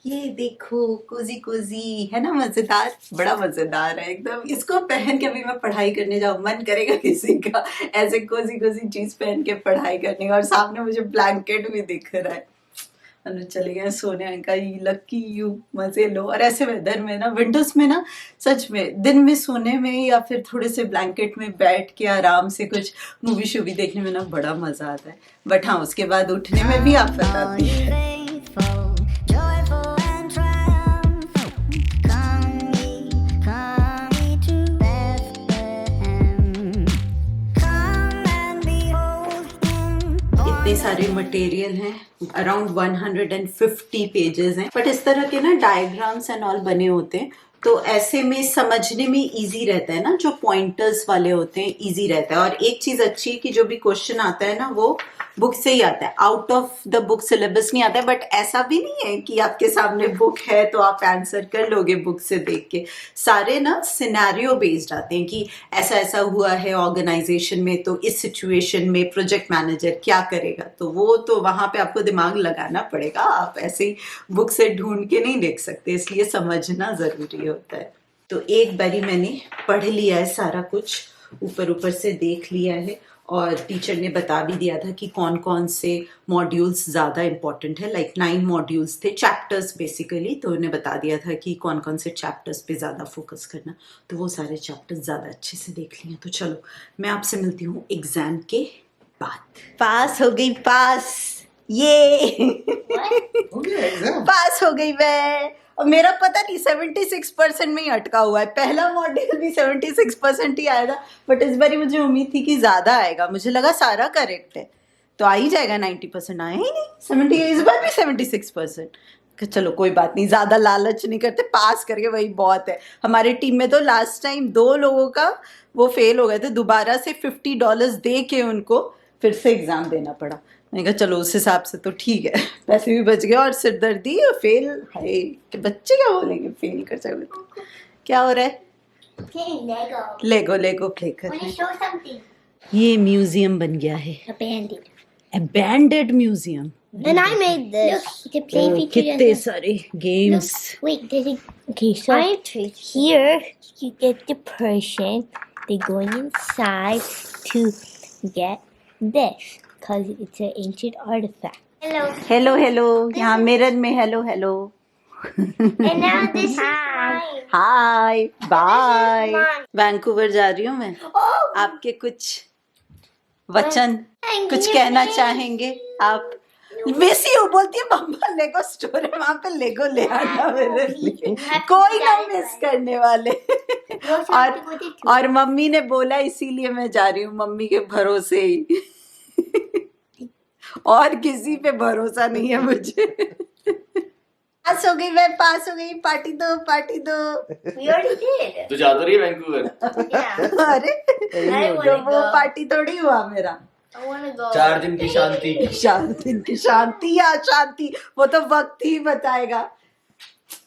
ये देखो Cozi Cozi है ना, मजेदार, बड़ा मजेदार है एकदम। इसको पहन के अभी मैं पढ़ाई करने जाऊँ, मन करेगा किसी का ऐसे कोजी कोजी चीज पहन के पढ़ाई करने का। और सामने मुझे ब्लैंकेट भी दिख रहा है। अनु चले गए सोने का, लकी यू, मजे लो। और ऐसे वेदर में ना, विंटर्स में ना, सच में दिन में सोने में या फिर थोड़े से ब्लैंकेट में बैठ के आराम से कुछ मूवी शूवी देखने में ना बड़ा मजा आता है। बट हाँ, उसके बाद उठने में भी आफत आती है। इतने सारे मटेरियल हैं, अराउंड 150 पेजेस हैं। बट इस तरह के ना डायग्राम्स एंड ऑल बने होते हैं, तो ऐसे में समझने में इजी रहता है ना। जो पॉइंटर्स वाले होते हैं इजी रहता है। और एक चीज अच्छी है कि जो भी क्वेश्चन आता है ना वो बुक से ही आता है, out of the book syllabus नहीं आता है। बट ऐसा भी नहीं है कि आपके सामने बुक है तो आप आंसर कर लोगे बुक से देख के। सारे ना सिनेरियो बेस्ड आते हैं कि ऐसा ऐसा हुआ है ऑर्गेनाइजेशन में, तो इस सिचुएशन में प्रोजेक्ट मैनेजर क्या करेगा। तो वो तो वहां पे आपको दिमाग लगाना पड़ेगा, आप ऐसे ही बुक से ढूंढ के नहीं देख सकते, इसलिए समझना जरूरी होता है। तो एक बारी मैंने पढ़ लिया है सारा कुछ, ऊपर ऊपर से देख लिया है। और टीचर ने बता भी दिया था कि कौन कौन से मॉड्यूल्स ज़्यादा इम्पॉर्टेंट है। लाइक 9 मॉड्यूल्स थे, चैप्टर्स बेसिकली। तो उन्हें बता दिया था कि कौन कौन से चैप्टर्स पे ज़्यादा फोकस करना। तो वो सारे चैप्टर्स ज़्यादा अच्छे से देख लिए। तो चलो मैं आपसे मिलती हूँ एग्ज़ाम के बाद। पास हो गई, पास, ये पास हो गई मैं। और मेरा पता नहीं 76% में ही अटका हुआ है। पहला मॉड्यूल भी 76% ही आया था, बट इस बार मुझे उम्मीद थी कि ज्यादा आएगा। मुझे लगा सारा करेक्ट है तो आ ही जाएगा, 90% आया ही नहीं। 70 इस बार भी 76%। चलो कोई बात नहीं, ज्यादा लालच नहीं करते, पास करके वही बहुत है। हमारे टीम में तो लास्ट टाइम 2 लोगों का वो फेल हो गए थे, दोबारा से $50 दे के उनको फिर से एग्जाम देना पड़ा। मैंने कहा चलो उस हिसाब से तो ठीक है, पैसे भी बच गए और सिरदर्दी। फेल है कि बच्चे क्या बोलेंगे, फेल कर सकते। क्या हो रहा है? लेगो लेगो प्ले कर रहे हैं। ये म्यूजियम बन गया है, abandoned museum. And I made this. Look, you can play feature. कितने सारे games. Wait, okay, so here you get the person. They're going inside to get this because it's an ancient artifact. Hello. Hello hello, यहाँ mirror में hello hello. And now this is mine. Hi bye. mine. Vancouver जा रही हूँ मैं। Oh, आपके कुछ वचन, thank कुछ you. कहना चाहेंगे आप? मिस यू बोलती है मम्मा, लेगो स्टोर है वहां पे, लेगो ले आना मेरे लिए, कोई ना मिस करने वाले। और मम्मी ने बोला इसीलिए मैं जा रही हूँ, मम्मी के भरोसे ही। और किसी पे भरोसा नहीं है मुझे। पास हो गई मैं, पास हो गई। पार्टी दो, पार्टी दो। We already did. तो जा तो रही है वैंकूवर? Yeah. अरे I तो wanna वो go. पार्टी थोड़ी हुआ मेरा। I wanna go. 4 दिन की शांति। शांति की शांति या शांति, वो तो वक्त ही बताएगा।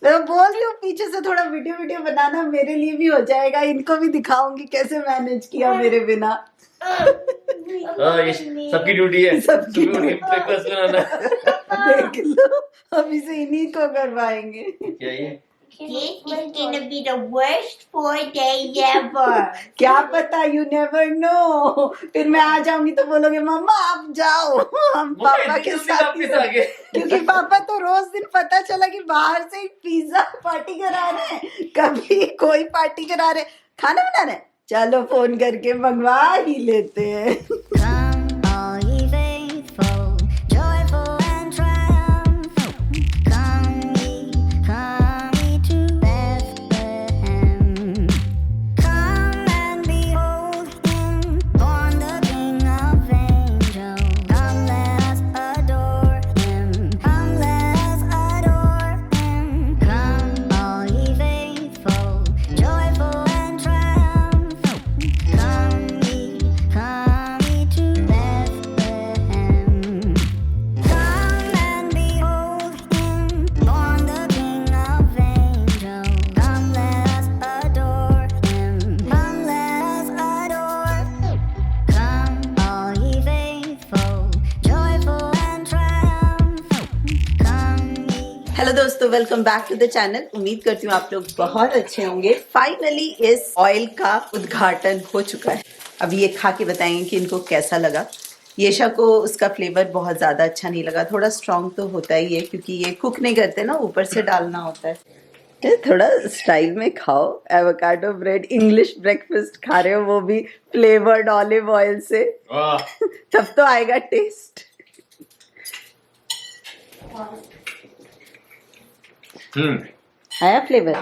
मैं बोल रही हूँ पीछे से थोड़ा वीडियो बनाना, मेरे लिए भी हो जाएगा, इनको भी दिखाऊंगी कैसे मैनेज किया मेरे बिना। हाँ, ये सबकी ड्यूटी है, सबकी सुबह उठ के ब्रेकफास्ट बनाना। देख लो, अभी से इन्हीं को करवाएंगे। क्या ये? This is gonna be the worst 4 days ever. क्या पता, यू नेवर नो। फिर मैं आ जाऊंगी तो बोलोगे मम्मा आप जाओ, हम पापा के साथ ही वापस आ गए। क्योंकि पापा तो रोज दिन पता चला कि बाहर से ही पिज्जा पार्टी करा रहे हैं, कभी कोई पार्टी करा रहे, खाना बना रहे, चलो फोन करके मंगवा ही लेते हैं। हेलो दोस्तों, welcome back to the channel. उम्मीद करती हूँ आप लोग बहुत अच्छे होंगे। फाइनली इस ऑयल का उद्घाटन हो चुका है। अब ये खा के बताएंगे कि इनको कैसा लगा। येशा को उसका फ्लेवर बहुत ज़्यादा अच्छा नहीं लगा। थोड़ा स्ट्रॉन्ग तो होता ही है क्योंकि ये कुक नहीं करते ना, ऊपर से डालना होता है। थोड़ा स्टाइल में खाओ। एवोकाडो ब्रेड, इंग्लिश ब्रेकफास्ट खा रहे हो, वो भी फ्लेवर्ड ऑलिव ऑयल से। तब तो आएगा टेस्ट। आया फ्लेवर?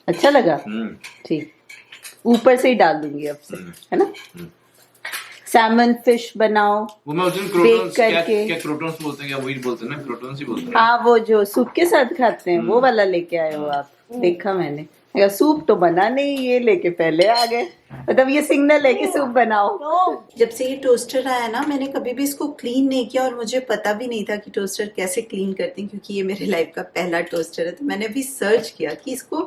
अच्छा लगा? ठीक, ऊपर से ही डाल दूंगी अब से, है ना। सैमन फिश बनाओ, वो मैं उस दिन बेक करके। क्या क्रोटन्स बोलते हैं, क्या वही बोलते हैं ना, क्रोटन्स ही बोलते हैं। हाँ, वो जो सूप के साथ खाते हैं वो वाला लेके आए हो आप? देखा मैंने। अगर सूप तो बना नहीं, ये लेके पहले आ गए। मतलब ये सिग्नल है कि सूप बनाओ। जब से ये टोस्टर आया ना, मैंने कभी भी इसको क्लीन नहीं किया और मुझे पता भी नहीं था कि टोस्टर कैसे क्लीन करते हैं, क्योंकि ये मेरे लाइफ का पहला टोस्टर है। तो मैंने अभी सर्च किया कि इसको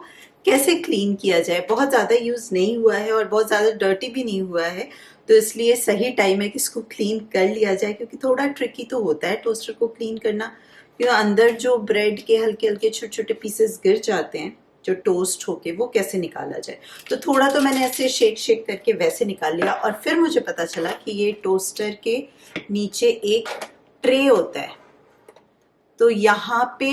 कैसे क्लीन किया जाए। बहुत ज़्यादा यूज़ नहीं हुआ है और बहुत ज़्यादा डर्टी भी नहीं हुआ है, तो इसलिए सही टाइम है कि इसको क्लीन कर लिया जाए, क्योंकि थोड़ा ट्रिकी तो होता है टोस्टर को क्लीन करना। क्योंकि अंदर जो ब्रेड के हल्के हल्के छोटे छोटे पीसेस गिर जाते हैं जो टोस्ट होके, वो कैसे निकाला जाए। तो थोड़ा तो मैंने ऐसे शेक शेक करके वैसे निकाल लिया। और फिर मुझे पता चला कि ये टोस्टर के नीचे एक ट्रे होता है, तो यहाँ पे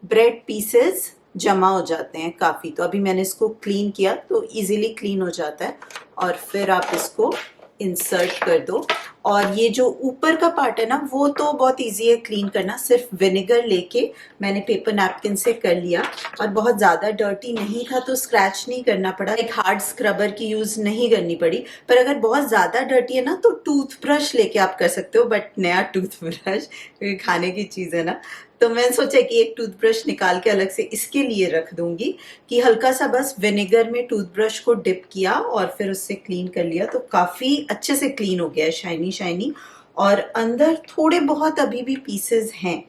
ब्रेड पीसेस जमा हो जाते हैं काफ़ी। तो अभी मैंने इसको क्लीन किया तो इजीली क्लीन हो जाता है। और फिर आप इसको इंसर्ट कर दो। और ये जो ऊपर का पार्ट है ना, वो तो बहुत इजी है क्लीन करना। सिर्फ विनेगर लेके मैंने पेपर नैपकिन से कर लिया और बहुत ज़्यादा डर्टी नहीं था तो स्क्रैच नहीं करना पड़ा। एक हार्ड स्क्रबर की यूज़ नहीं करनी पड़ी। पर अगर बहुत ज़्यादा डर्टी है ना तो टूथब्रश लेके आप कर सकते हो, बट नया टूथब्रश, क्योंकि खाने की चीज़ है ना। तो मैंने सोचा कि एक टूथब्रश निकाल के अलग से इसके लिए रख दूंगी, कि हल्का सा बस विनेगर में टूथब्रश को डिप किया और फिर उससे क्लीन कर लिया तो काफ़ी अच्छे से क्लीन हो गया है, शाइनी शाइनी। और अंदर थोड़े बहुत अभी भी पीसेस हैं।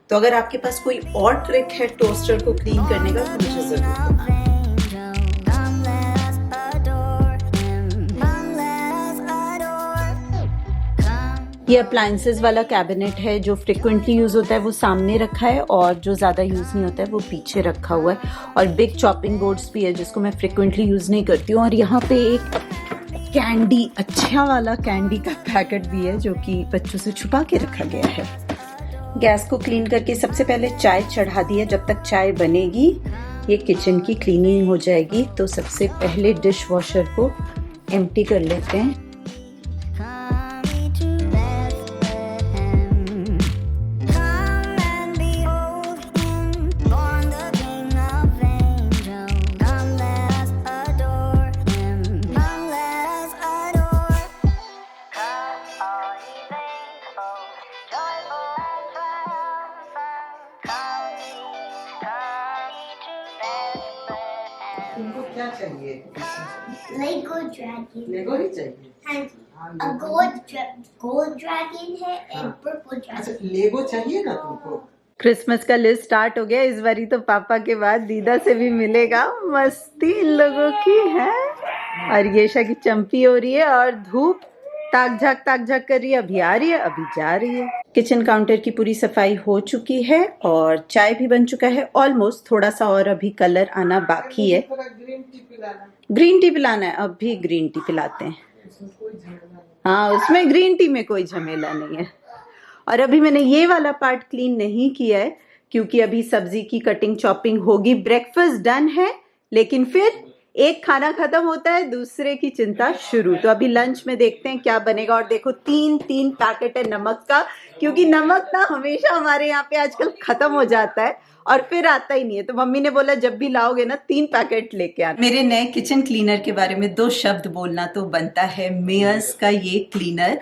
तो अगर आपके पास कोई और ट्रिक है टोस्टर को क्लीन करने का तो मुझे ज़रूर बताना। ये अप्लायंसेस वाला कैबिनेट है। जो फ्रिक्वेंटली यूज़ होता है वो सामने रखा है और जो ज़्यादा यूज़ नहीं होता है वो पीछे रखा हुआ है। और बिग चॉपिंग बोर्ड्स भी है जिसको मैं फ्रिक्वेंटली यूज़ नहीं करती हूँ। और यहाँ पे एक कैंडी, अच्छा वाला कैंडी का पैकेट भी है जो कि बच्चों से छुपा के रखा गया है। गैस को क्लीन करके सबसे पहले चाय चढ़ा दी है। जब तक चाय बनेगी ये किचन की क्लीनिंग हो जाएगी। तो सबसे पहले डिश वॉशर को एम्प्टी कर लेते हैं। तुमको क्या चाहिए? Lego dragon. लेगो ही चाहिए? हाँ जी। A gold dragon है and purple dragon. अच्छा, लेगो चाहिए ना तुमको? क्रिसमस का लिस्ट स्टार्ट हो गया इस बारी तो। पापा के बाद दीदा से भी मिलेगा। मस्ती इन लोगों की है। और येशा की चंपी हो रही है और धूप ताक झाक कर रही है। अभी आ रही है, अभी जा रही है। किचन काउंटर की पूरी सफाई हो चुकी है और चाय भी बन चुका है ऑलमोस्ट। थोड़ा सा और अभी कलर आना बाकी है। ग्रीन टी पिलाना है, अब भी ग्रीन टी पिलाते हैं। हाँ, उसमें ग्रीन टी में कोई झमेला नहीं है। और अभी मैंने ये वाला पार्ट क्लीन नहीं किया है क्योंकि अभी सब्जी की कटिंग चॉपिंग होगी। ब्रेकफास्ट डन है, लेकिन फिर एक खाना खत्म होता है, दूसरे की चिंता शुरू। तो अभी लंच में देखते हैं क्या बनेगा। और देखो 3 पैकेट है नमक का, क्योंकि नमक ना हमेशा हमारे यहाँ पे आजकल खत्म हो जाता है और फिर आता ही नहीं है। तो मम्मी ने बोला जब भी लाओगे ना 3 पैकेट लेके आना। मेरे नए किचन क्लीनर के बारे में 2 शब्द बोलना तो बनता है। मेयर्स का ये क्लीनर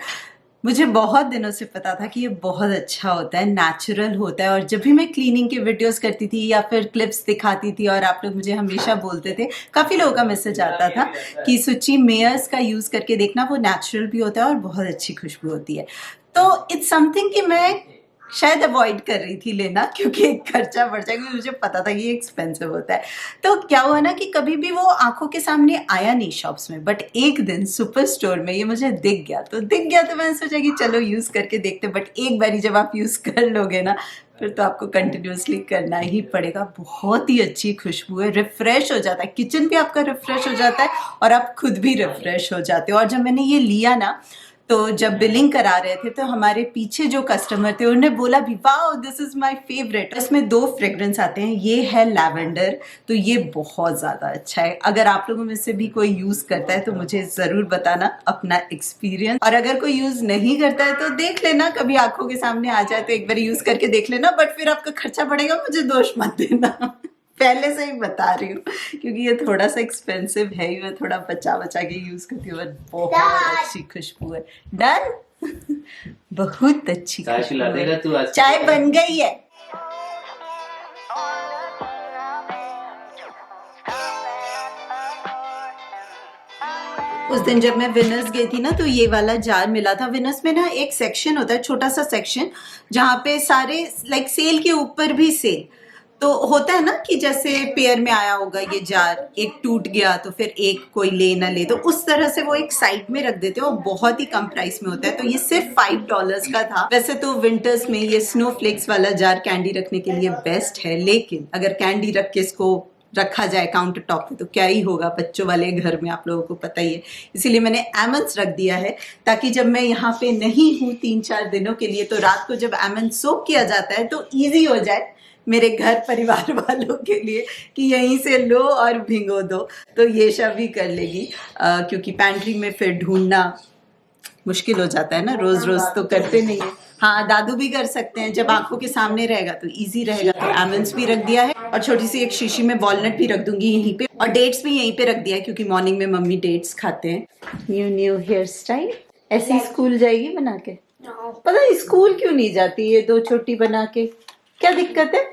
मुझे बहुत दिनों से पता था कि ये बहुत अच्छा होता है, नेचुरल होता है। और जब भी मैं क्लीनिंग के वीडियोस करती थी या फिर क्लिप्स दिखाती थी और आप लोग मुझे हमेशा बोलते थे, काफ़ी लोगों का मैसेज आता था कि सुची मेयर्स का यूज़ करके देखना, वो नेचुरल भी होता है और बहुत अच्छी खुशबू होती है। तो इट्स समथिंग कि मैं शायद अवॉइड कर रही थी लेना, क्योंकि खर्चा बढ़ जाएगा। मुझे पता था कि ये एक्सपेंसिव होता है। तो क्या हुआ ना कि कभी भी वो आंखों के सामने आया नहीं शॉप्स में, बट एक दिन सुपर स्टोर में ये मुझे दिख गया तो मैंने सोचा कि चलो यूज़ करके देखते। बट एक बारी जब आप यूज़ कर लोगे ना, फिर तो आपको कंटिन्यूअसली करना ही पड़ेगा। बहुत ही अच्छी खुशबू है, रिफ्रेश हो जाता है, किचन भी आपका रिफ्रेश हो जाता है और आप खुद भी रिफ्रेश हो जाते हो। और जब मैंने ये लिया ना, तो जब बिलिंग करा रहे थे तो हमारे पीछे जो कस्टमर थे उन्होंने बोला भी wow this is my favourite. इसमें 2 फ्रेग्रेंस आते हैं, ये है लैवेंडर, तो ये बहुत ज़्यादा अच्छा है। अगर आप लोगों में से भी कोई यूज़ करता है तो मुझे ज़रूर बताना अपना एक्सपीरियंस, और अगर कोई यूज़ नहीं करता है तो देख लेना, कभी आंखों के सामने आ जाए तो एक बार यूज़ करके देख लेना, बट फिर आपका खर्चा बढ़ेगा, मुझे दोष मत देना। पहले से ही बता रही हूँ, क्योंकि ये थोड़ा सा एक्सपेंसिव है ही, मैं थोड़ा बचा बचा के यूज करती हूँ, बहुत अच्छी खुशबू है। डन। बहुत अच्छी चाय खुशबू पिला देगा है। तू आज? चाय बन गई है। उस दिन जब मैं विनर्स गई थी ना, तो ये वाला जार मिला था। विनर्स में ना एक सेक्शन होता है, छोटा सा सेक्शन, जहाँ पे सारे लाइक सेल के ऊपर भी सेल। तो होता है ना कि जैसे पेयर में आया होगा ये जार, एक टूट गया तो फिर एक कोई ले ना ले, तो उस तरह से वो एक साइड में रख देते हो, बहुत ही कम प्राइस में होता है। तो ये सिर्फ $5 का था। वैसे तो विंटर्स में ये स्नोफ्लेक्स वाला जार कैंडी रखने के लिए बेस्ट है, लेकिन अगर कैंडी रख के इसको रखा जाए काउंटर टॉप पे तो क्या ही होगा, बच्चों वाले घर में आप लोगों को पता ही है। इसीलिए मैंने एमंड्स रख दिया है, ताकि जब मैं यहाँ पे नहीं हूँ 3-4 दिनों के लिए, तो रात को जब एमंड सोक किया जाता है तो इजी हो जाए मेरे घर परिवार वालों के लिए कि यहीं से लो और भिगो दो। तो ये सब भी कर लेगी, क्योंकि पैंट्री में फिर ढूंढना मुश्किल हो जाता है ना, रोज रोज तो करते नहीं है। हाँ, दादू भी कर सकते हैं, जब आंखों के सामने रहेगा तो इजी रहेगा। तो एमंड्स भी रख दिया है, और छोटी सी एक शीशी में वॉलनट भी रख दूंगी यहीं पे, और डेट्स भी यहीं पे रख दिया है, क्योंकि मॉर्निंग में मम्मी डेट्स खाते हैं। न्यू हेयर स्टाइल, ऐसी स्कूल जाएगी बना के? पता नहीं स्कूल क्यों नहीं जाती ये 2 छोटी बना के, क्या दिक्कत है?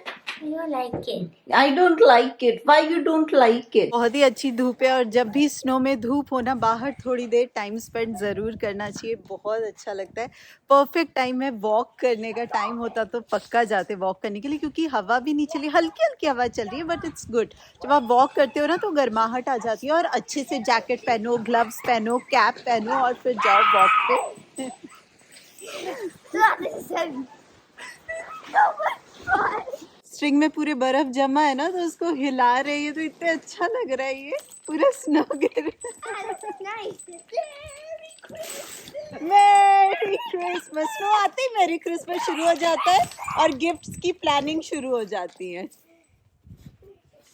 You like it. I don't like it. Why you don't like it? बहुत ही अच्छी धूप है, और जब भी स्नो में धूप हो ना, बाहर थोड़ी देर टाइम स्पेंड ज़रूर करना चाहिए, बहुत अच्छा लगता है। परफेक्ट टाइम है वॉक करने का। टाइम होता तो पक्का जाते वॉक करने के लिए, क्योंकि हवा भी नहीं चली, हल्की हल्की हवा चल रही है, बट इट्स गुड। जब आप वॉक करते हो ना तो गर्माहट आ जाती है, और अच्छे से जैकेट पहनो, ग्लव्स पहनो, कैप पहनो, और फिर जाओ वॉक पे। स्ट्रिंग में पूरे बर्फ जमा है ना, तो उसको हिला रही है, तो इतना अच्छा लग रहा है, ये पूरा स्नो गिर। मेरी क्रिसमस। स्नो आते ही मेरी क्रिसमस शुरू हो जाता है, और गिफ्ट्स की प्लानिंग शुरू हो जाती है।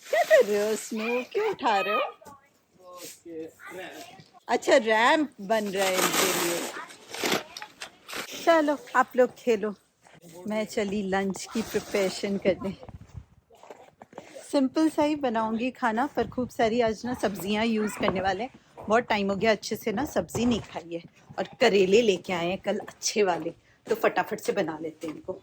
क्या कर रहे हो स्नो, क्यों उठा रहे हो? अच्छा, रैंप बन रहा है इनके लिए। चलो आप लोग खेलो, मैं चली लंच की प्रिपरेशन करने। सिंपल सा ही बनाऊंगी खाना, पर खूब सारी आज ना सब्जियां यूज़ करने वाले हैं। बहुत टाइम हो गया अच्छे से ना सब्जी नहीं खाई है, और करेले लेके आए हैं कल अच्छे वाले, तो फटाफट से बना लेते हैं इनको।